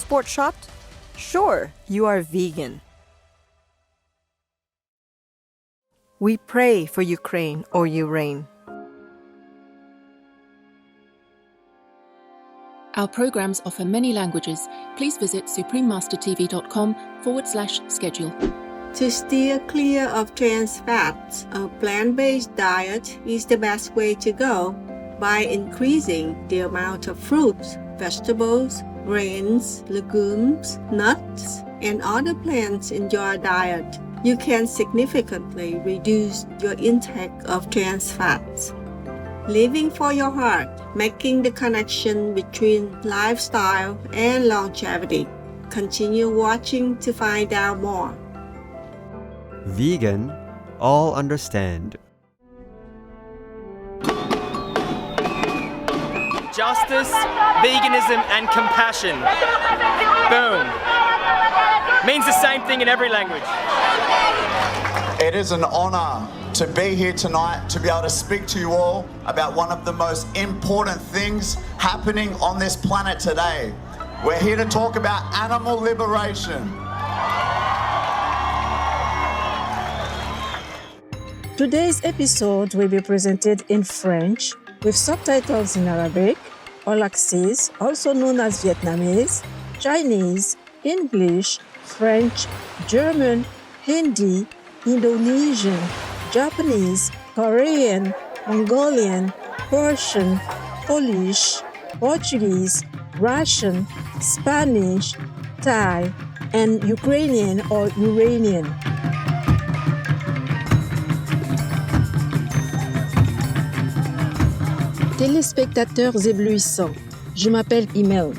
passport shot? Sure, you are vegan. We pray for Ukraine, O you reign. Our programs offer many languages. Please visit suprememastertv.com/schedule. To steer clear of trans fats, a plant-based diet is the best way to go by increasing the amount of fruits, vegetables, grains, legumes, nuts, and other plants in your diet. You can significantly reduce your intake of trans fats. Living for your heart, making the connection between lifestyle and longevity. Continue watching to find out more. Vegan, all understand. Justice, veganism, and compassion. Boom. Means the same thing in every language. It is an honor to be here tonight to be able to speak to you all about one of the most important things happening on this planet today. We're here to talk about animal liberation. Today's episode will be presented in French with subtitles in Arabic, all access, also known as Vietnamese, Chinese, English, French, German, Hindi, Indonesian, Japanese, Korean, Mongolian, Persian, Polish, Portuguese, Russian, Spanish, Thai, and Ukrainian or Uranian. Téléspectateurs éblouissants, je m'appelle Imelda.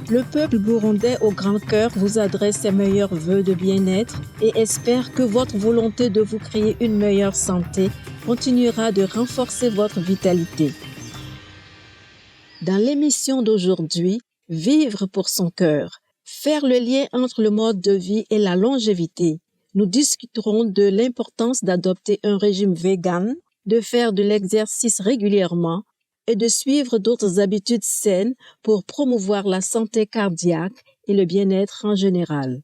Le peuple burundais au grand cœur vous adresse ses meilleurs vœux de bien-être et espère que votre volonté de vous créer une meilleure santé continuera de renforcer votre vitalité. Dans l'émission d'aujourd'hui, Vivre pour son cœur, faire le lien entre le mode de vie et la longévité, nous discuterons de l'importance d'adopter un régime vegan, de faire de l'exercice régulièrement, et de suivre d'autres habitudes saines pour promouvoir la santé cardiaque et le bien-être en général.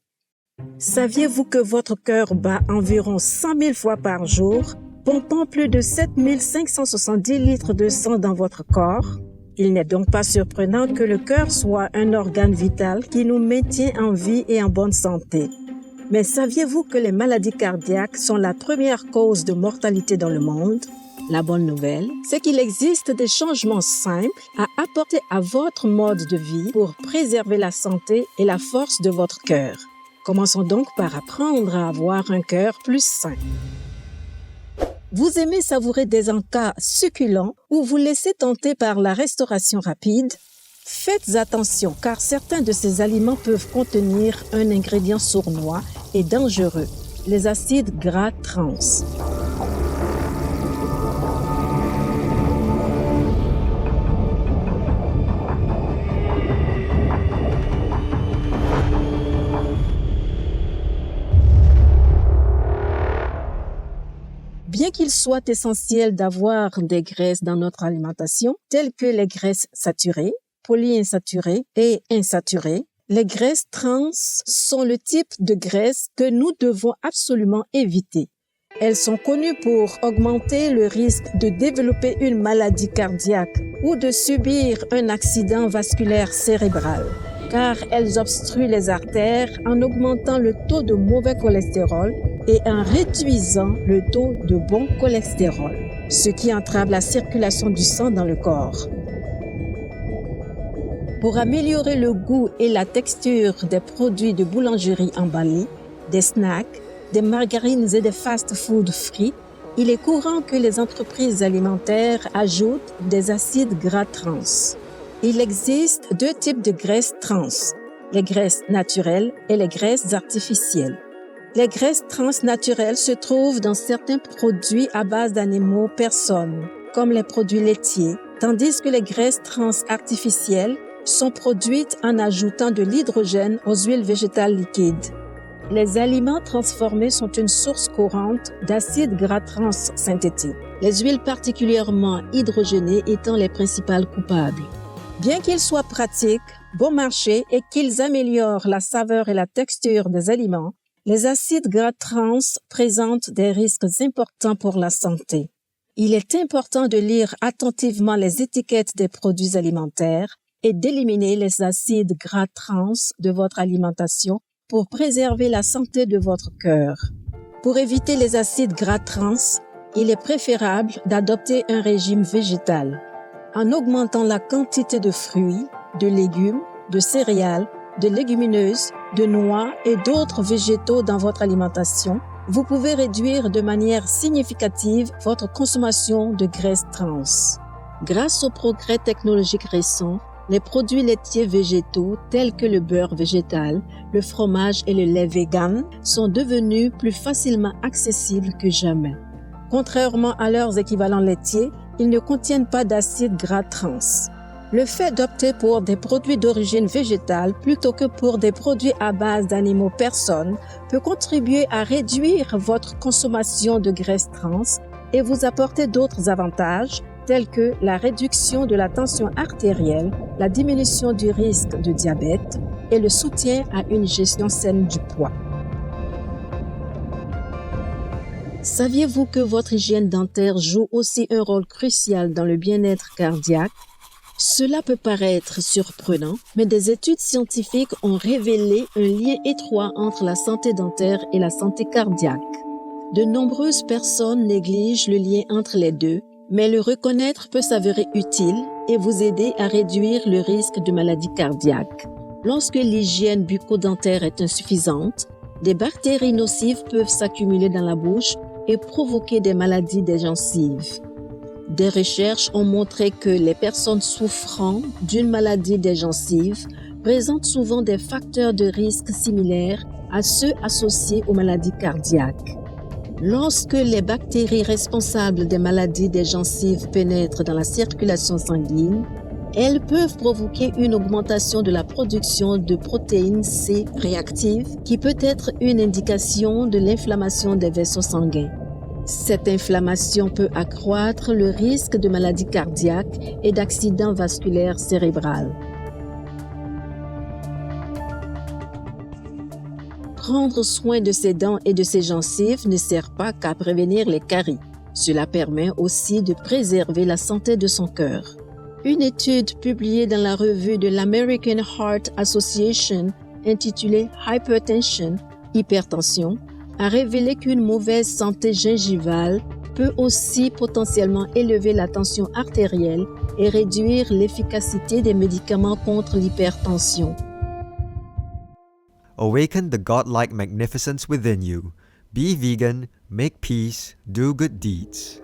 Saviez-vous que votre cœur bat environ 100 000 fois par jour, pompant plus de 7 570 litres de sang dans votre corps? Il n'est donc pas surprenant que le cœur soit un organe vital qui nous maintient en vie et en bonne santé. Mais saviez-vous que les maladies cardiaques sont la première cause de mortalité dans le monde? La bonne nouvelle, c'est qu'il existe des changements simples à apporter à votre mode de vie pour préserver la santé et la force de votre cœur. Commençons donc par apprendre à avoir un cœur plus sain. Vous aimez savourer des encas succulents ou vous laissez tenter par la restauration rapide? Faites attention car certains de ces aliments peuvent contenir un ingrédient sournois et dangereux, les acides gras trans. Bien qu'il soit essentiel d'avoir des graisses dans notre alimentation, telles que les graisses saturées, polyinsaturées et insaturées, les graisses trans sont le type de graisse que nous devons absolument éviter. Elles sont connues pour augmenter le risque de développer une maladie cardiaque ou de subir un accident vasculaire cérébral, car elles obstruent les artères en augmentant le taux de mauvais cholestérol et en réduisant le taux de bon cholestérol, ce qui entrave la circulation du sang dans le corps. Pour améliorer le goût et la texture des produits de boulangerie emballés, des snacks, des margarines et des fast-food frits, il est courant que les entreprises alimentaires ajoutent des acides gras trans. Il existe deux types de graisses trans, les graisses naturelles et les graisses artificielles. Les graisses trans naturelles se trouvent dans certains produits à base d'animaux personnes, comme les produits laitiers, tandis que les graisses trans artificielles sont produites en ajoutant de l'hydrogène aux huiles végétales liquides. Les aliments transformés sont une source courante d'acides gras trans synthétiques, les huiles particulièrement hydrogénées étant les principales coupables. Bien qu'il soit pratique, bon marché et qu'ils améliorent la saveur et la texture des aliments, les acides gras trans présentent des risques importants pour la santé. Il est important de lire attentivement les étiquettes des produits alimentaires et d'éliminer les acides gras trans de votre alimentation pour préserver la santé de votre cœur. Pour éviter les acides gras trans, il est préférable d'adopter un régime végétal. En augmentant la quantité de fruits, de légumes, de céréales, de légumineuses, de noix et d'autres végétaux dans votre alimentation, vous pouvez réduire de manière significative votre consommation de graisses trans. Grâce aux progrès technologiques récents, les produits laitiers végétaux tels que le beurre végétal, le fromage et le lait vegan sont devenus plus facilement accessibles que jamais. Contrairement à leurs équivalents laitiers, ils ne contiennent pas d'acides gras trans. Le fait d'opter pour des produits d'origine végétale plutôt que pour des produits à base d'animaux personnes peut contribuer à réduire votre consommation de graisses trans et vous apporter d'autres avantages tels que la réduction de la tension artérielle, la diminution du risque de diabète et le soutien à une gestion saine du poids. Saviez-vous que votre hygiène dentaire joue aussi un rôle crucial dans le bien-être cardiaque? Cela peut paraître surprenant, mais des études scientifiques ont révélé un lien étroit entre la santé dentaire et la santé cardiaque. De nombreuses personnes négligent le lien entre les deux, mais le reconnaître peut s'avérer utile et vous aider à réduire le risque de maladies cardiaques. Lorsque l'hygiène bucco-dentaire est insuffisante, des bactéries nocives peuvent s'accumuler dans la bouche et provoquer des maladies des gencives. Des recherches ont montré que les personnes souffrant d'une maladie des gencives présentent souvent des facteurs de risque similaires à ceux associés aux maladies cardiaques. Lorsque les bactéries responsables des maladies des gencives pénètrent dans la circulation sanguine, elles peuvent provoquer une augmentation de la production de protéines C réactives qui peut être une indication de l'inflammation des vaisseaux sanguins. Cette inflammation peut accroître le risque de maladies cardiaques et d'accidents vasculaires cérébraux. Prendre soin de ses dents et de ses gencives ne sert pas qu'à prévenir les caries. Cela permet aussi de préserver la santé de son cœur. Une étude publiée dans la revue de l'American Heart Association intitulée Hypertension, hypertension, a révélé qu'une mauvaise santé gingivale peut aussi potentiellement élever la tension artérielle et réduire l'efficacité des médicaments contre l'hypertension. Awaken the godlike magnificence within you. Be vegan, make peace, do good deeds.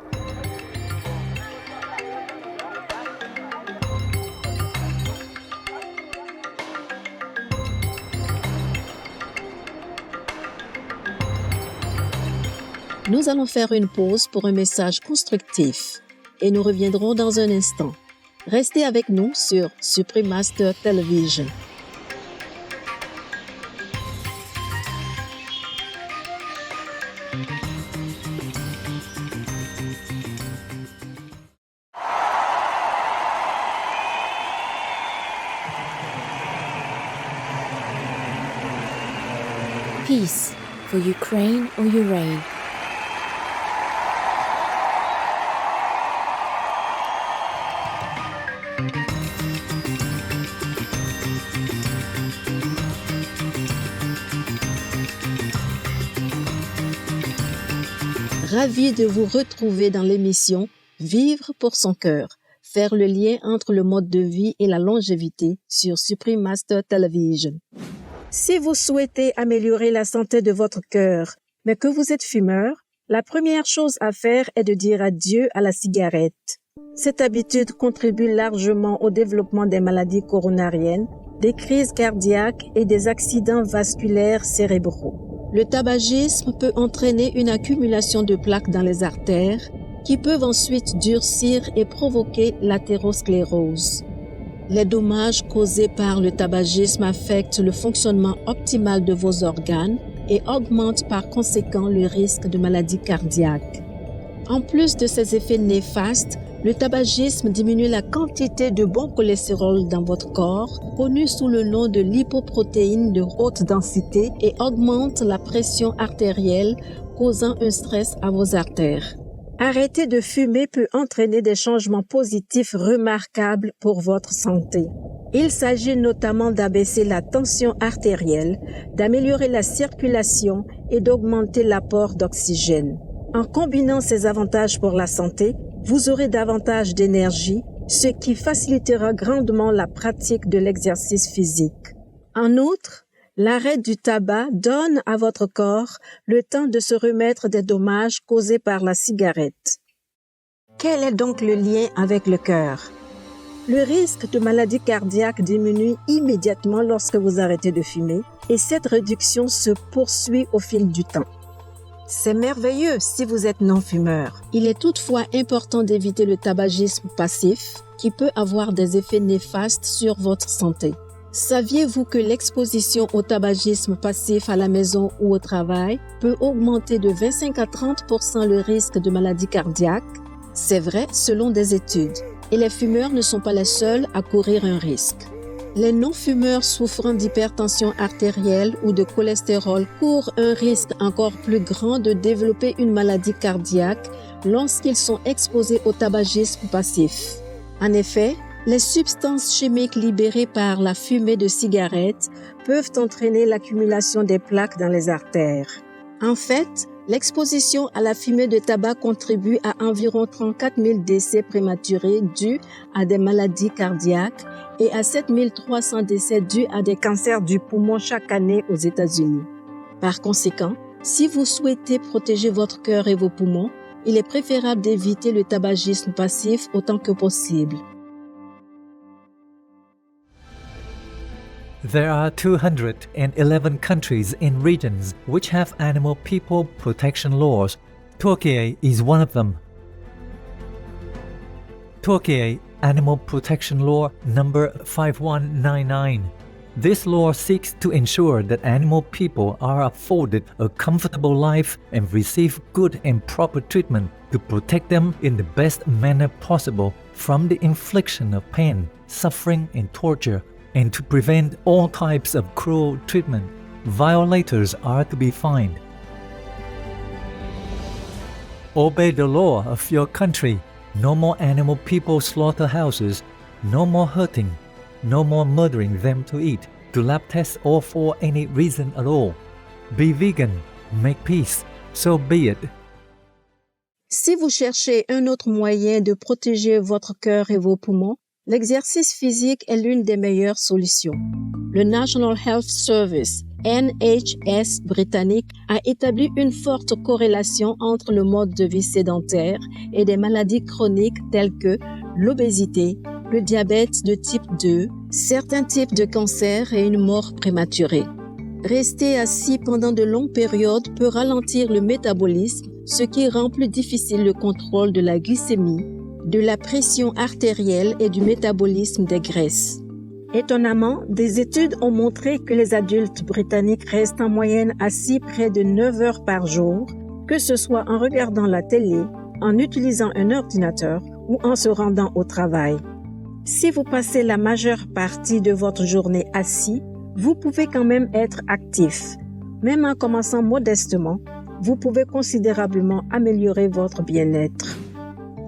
Nous allons faire une pause pour un message constructif et nous reviendrons dans un instant. Restez avec nous sur Supreme Master Television. Peace for Ukraine or your reign. Ravi de vous retrouver dans l'émission Vivre pour son cœur, faire le lien entre le mode de vie et la longévité sur Supreme Master Television. Si vous souhaitez améliorer la santé de votre cœur, mais que vous êtes fumeur, la première chose à faire est de dire adieu à la cigarette. Cette habitude contribue largement au développement des maladies coronariennes, des crises cardiaques et des accidents vasculaires cérébraux. Le tabagisme peut entraîner une accumulation de plaques dans les artères qui peuvent ensuite durcir et provoquer l'athérosclérose. Les dommages causés par le tabagisme affectent le fonctionnement optimal de vos organes et augmentent par conséquent le risque de maladies cardiaques. En plus de ces effets néfastes, Le tabagisme diminue la quantité de bon cholestérol dans votre corps, connu sous le nom de lipoprotéines de haute densité, et augmente la pression artérielle, causant un stress à vos artères. Arrêter de fumer peut entraîner des changements positifs remarquables pour votre santé. Il s'agit notamment d'abaisser la tension artérielle, d'améliorer la circulation et d'augmenter l'apport d'oxygène. En combinant ces avantages pour la santé, vous aurez davantage d'énergie, ce qui facilitera grandement la pratique de l'exercice physique. En outre, l'arrêt du tabac donne à votre corps le temps de se remettre des dommages causés par la cigarette. Quel est donc le lien avec le cœur? Le risque de maladie cardiaque diminue immédiatement lorsque vous arrêtez de fumer et cette réduction se poursuit au fil du temps. C'est merveilleux si vous êtes non-fumeur. Il est toutefois important d'éviter le tabagisme passif qui peut avoir des effets néfastes sur votre santé. Saviez-vous que l'exposition au tabagisme passif à la maison ou au travail peut augmenter de 25 à 30% le risque de maladie cardiaque? C'est vrai selon des études. Et les fumeurs ne sont pas les seuls à courir un risque. Les non-fumeurs souffrant d'hypertension artérielle ou de cholestérol courent un risque encore plus grand de développer une maladie cardiaque lorsqu'ils sont exposés au tabagisme passif. En effet, les substances chimiques libérées par la fumée de cigarettes peuvent entraîner l'accumulation des plaques dans les artères. En fait, l'exposition à la fumée de tabac contribue à environ 34 000 décès prématurés dus à des maladies cardiaques et à 7 300 décès dus à des cancers du poumon chaque année aux États-Unis. Par conséquent, si vous souhaitez protéger votre cœur et vos poumons, il est préférable d'éviter le tabagisme passif autant que possible. There are 211 countries and regions which have animal people protection laws. Turkey is one of them. Turkey Animal Protection Law number 5199. This law seeks to ensure that animal people are afforded a comfortable life and receive good and proper treatment to protect them in the best manner possible from the infliction of pain, suffering and torture, and to prevent all types of cruel treatment. Violators are to be fined. Obey the law of your country. No more animal people slaughterhouses, no more hurting, no more murdering them to eat, to lab tests or for any reason at all. Be vegan, make peace, so be it. Si vous cherchez un autre moyen de protéger votre cœur et vos poumons, l'exercice physique est l'une des meilleures solutions. Le National Health Service, NHS britannique, a établi une forte corrélation entre le mode de vie sédentaire et des maladies chroniques telles que l'obésité, le diabète de type 2, certains types de cancers et une mort prématurée. Rester assis pendant de longues périodes peut ralentir le métabolisme, ce qui rend plus difficile le contrôle de la glycémie, de la pression artérielle et du métabolisme des graisses. Étonnamment, des études ont montré que les adultes britanniques restent en moyenne assis près de 9 heures par jour, que ce soit en regardant la télé, en utilisant un ordinateur ou en se rendant au travail. Si vous passez la majeure partie de votre journée assis, vous pouvez quand même être actif. Même en commençant modestement, vous pouvez considérablement améliorer votre bien-être.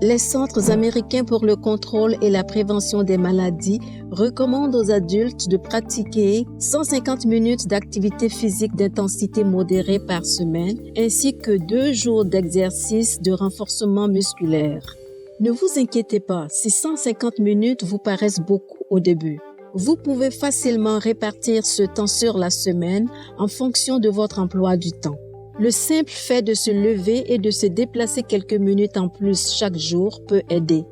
Les Centres américains pour le contrôle et la prévention des maladies recommandent aux adultes de pratiquer 150 minutes d'activité physique d'intensité modérée par semaine, ainsi que 2 jours d'exercice de renforcement musculaire. Ne vous inquiétez pas si 150 minutes vous paraissent beaucoup au début. Vous pouvez facilement répartir ce temps sur la semaine en fonction de votre emploi du temps. Le simple fait de se lever et de se déplacer quelques minutes en plus chaque jour peut aider.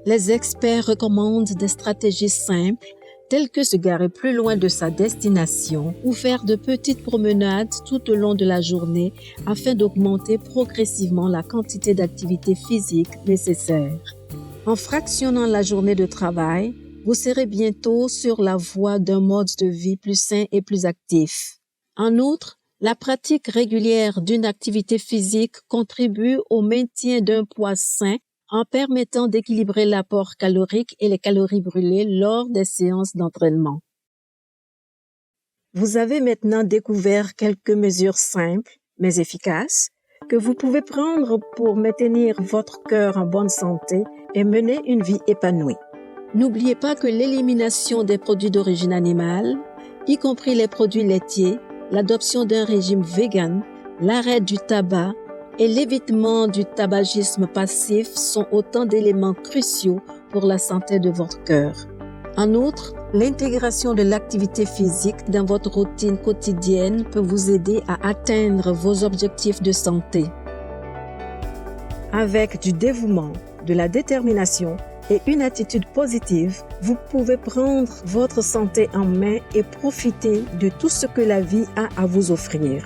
Les experts recommandent des stratégies simples, telles que se garer plus loin de sa destination ou faire de petites promenades tout au long de la journée afin d'augmenter progressivement la quantité d'activité physique nécessaire. En fractionnant la journée de travail, vous serez bientôt sur la voie d'un mode de vie plus sain et plus actif. En outre, la pratique régulière d'une activité physique contribue au maintien d'un poids sain en permettant d'équilibrer l'apport calorique et les calories brûlées lors des séances d'entraînement. Vous avez maintenant découvert quelques mesures simples mais efficaces que vous pouvez prendre pour maintenir votre cœur en bonne santé et mener une vie épanouie. N'oubliez pas que l'élimination des produits d'origine animale, y compris les produits laitiers, l'adoption d'un régime vegan, l'arrêt du tabac et l'évitement du tabagisme passif sont autant d'éléments cruciaux pour la santé de votre cœur. En outre, l'intégration de l'activité physique dans votre routine quotidienne peut vous aider à atteindre vos objectifs de santé. Avec du dévouement, de la détermination et une attitude positive, vous pouvez prendre votre santé en main et profiter de tout ce que la vie a à vous offrir.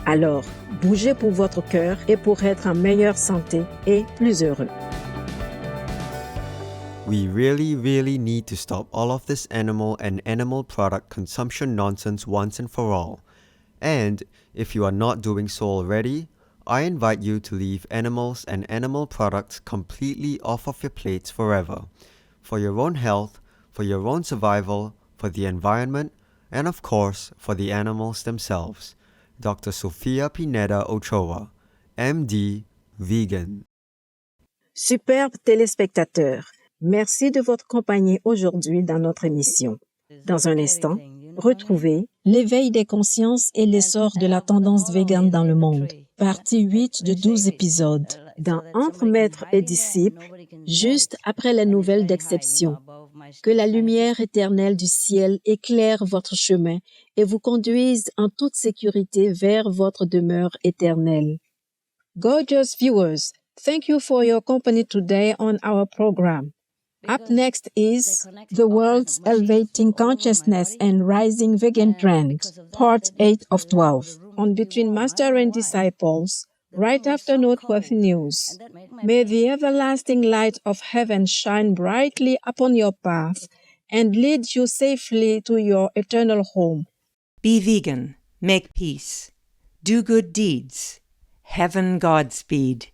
Alors, bougez pour votre cœur et pour être en meilleure santé et plus heureux. We really need to stop all of this animal and animal product consumption nonsense once and for all. And if you are not doing so already, I invite you to leave animals and animal products completely off of your plates forever. For your own health, for your own survival, for the environment, and of course, for the animals themselves. Dr. Sofia Pineda Ochoa, MD, Vegan. Superbes téléspectateurs, merci de votre compagnie aujourd'hui dans notre émission. Dans un instant, retrouvez l'éveil des consciences et l'essor de la tendance végane dans le monde, partie 8 de 12 épisodes, dans Entre maîtres et disciples, juste après les nouvelles d'exception. Que la lumière éternelle du ciel éclaire votre chemin et vous conduise en toute sécurité vers votre demeure éternelle. Gorgeous viewers, thank you for your company today on our program. Up next is The World's Elevating Consciousness and Rising Vegan Trend, Part 8 of 12, on Between Master and Disciples, right after noteworthy news. May the everlasting light of heaven shine brightly upon your path and lead you safely to your eternal home. Be vegan, make peace, do good deeds. Heaven Godspeed.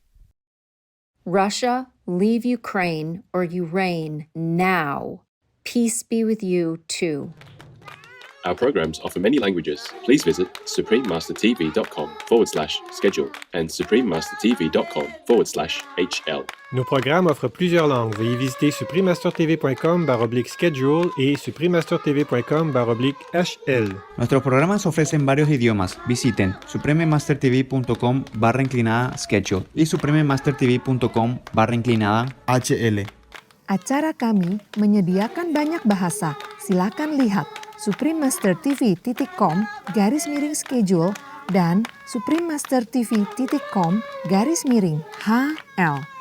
Russia, leave Ukraine or you reign now. Peace be with you too. Our programs offer many languages. Please visit suprememastertv.com/schedule and suprememastertv.com/HL. Nos programmes offrent plusieurs langues. Veuillez visiter suprememastertv.com/schedule et suprememastertv.com/HL. Nuestros programas ofrecen varios idiomas. Visiten suprememastertv.com/schedule y suprememastertv.com/HL. Acara kami menyediakan banyak bahasa. Silakan lihat suprememastertv.com/schedule dan suprememastertv.com/HL.